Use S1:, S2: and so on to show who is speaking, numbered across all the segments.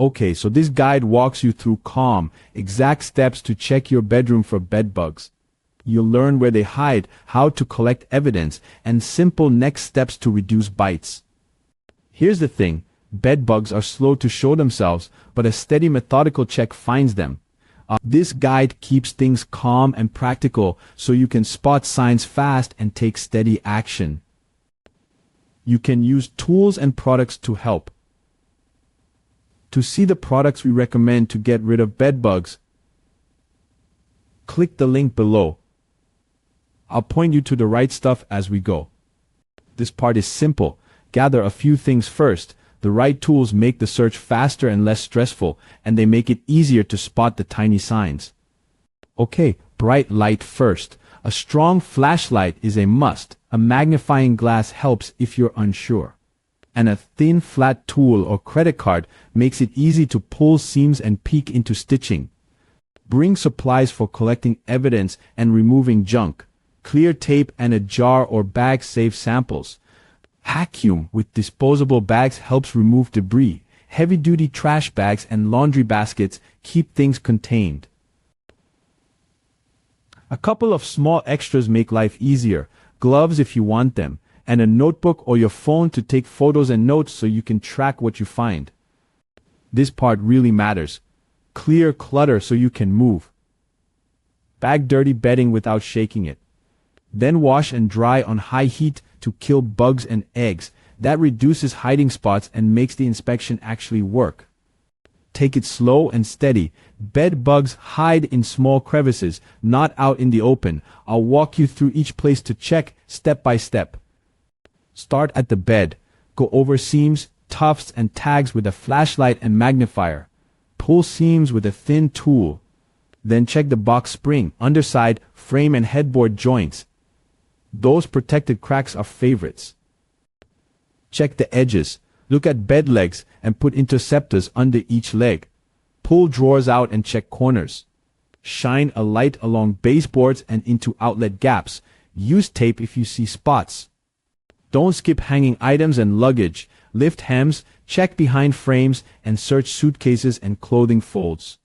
S1: Okay, so this guide walks you through calm, exact steps to check your bedroom for bed bugs. You'll learn where they hide, how to collect evidence, and simple next steps to reduce bites. Here's the thing, bed bugs are slow to show themselves, but a steady methodical check finds them. This guide keeps things calm and practical so you can spot signs fast and take steady action. You can use tools and products to help. To see the products we recommend to get rid of bed bugs, click the link below. I'll point you to the right stuff as we go. This part is simple. Gather a few things first. The right tools make the search faster and less stressful, and they make it easier to spot the tiny signs. Okay, bright light first. A strong flashlight is a must. A magnifying glass helps if you're unsure. And a thin flat tool or credit card makes it easy to pull seams and peek into stitching. Bring supplies for collecting evidence and removing junk. Clear tape and a jar or bag save samples. Vacuum with disposable bags helps remove debris. Heavy-duty trash bags and laundry baskets keep things contained. A couple of small extras make life easier. Gloves if you want them, and a notebook or your phone to take photos and notes so you can track what you find. This part really matters. Clear clutter so you can move. Bag dirty bedding without shaking it. Then wash and dry on high heat to kill bugs and eggs. That reduces hiding spots and makes the inspection actually work. Take it slow and steady. Bed bugs hide in small crevices, not out in the open. I'll walk you through each place to check step by step. Start at the bed. Go over seams, tufts, and tags with a flashlight and magnifier. Pull seams with a thin tool. Then check the box spring, underside, frame, and headboard joints. Those protected cracks are favorites. Check the edges. Look at bed legs and put interceptors under each leg. Pull drawers out and check corners. Shine a light along baseboards and into outlet gaps. Use tape if you see spots. Don't skip hanging items and luggage. Lift hems, check behind frames, and search suitcases and clothing folds.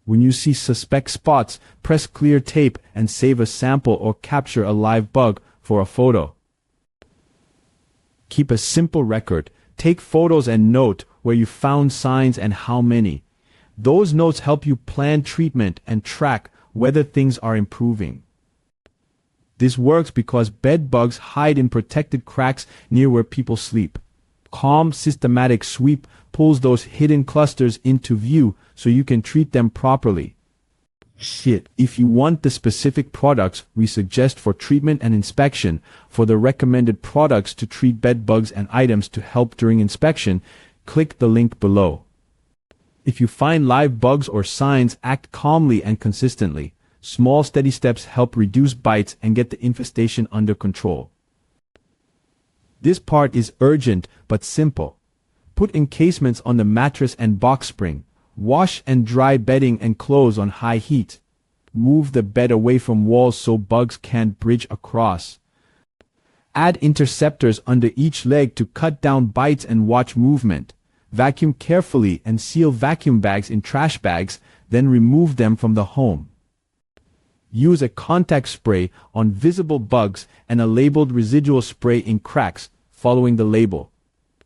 S1: When you see suspect spots, press clear tape and save a sample or capture a live bug for a photo. Keep a simple record. Take photos and note where you found signs and how many. Those notes help you plan treatment and track whether things are improving. This works because bed bugs hide in protected cracks near where people sleep. Calm, systematic sweep pulls those hidden clusters into view so you can treat them properly. If you want the specific products we suggest for treatment and inspection, for the recommended products to treat bed bugs and items to help during inspection, click the link below. If you find live bugs or signs, act calmly and consistently. Small steady steps help reduce bites and get the infestation under control. This part is urgent but simple. Put encasements on the mattress and box spring. Wash and dry bedding and clothes on high heat. Move the bed away from walls so bugs can't bridge across. Add interceptors under each leg to cut down bites and watch movement. Vacuum carefully and seal vacuum bags in trash bags, then remove them from the home. Use a contact spray on visible bugs and a labeled residual spray in cracks, following the label.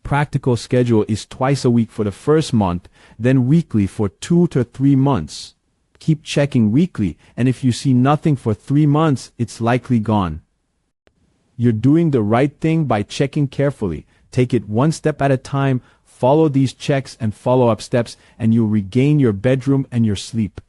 S1: Practical schedule is twice a week for the first month, then weekly for 2 to 3 months. Keep checking weekly, and if you see nothing for 3 months, it's likely gone. You're doing the right thing by checking carefully. Take it one step at a time, follow these checks and follow-up steps, and you'll regain your bedroom and your sleep.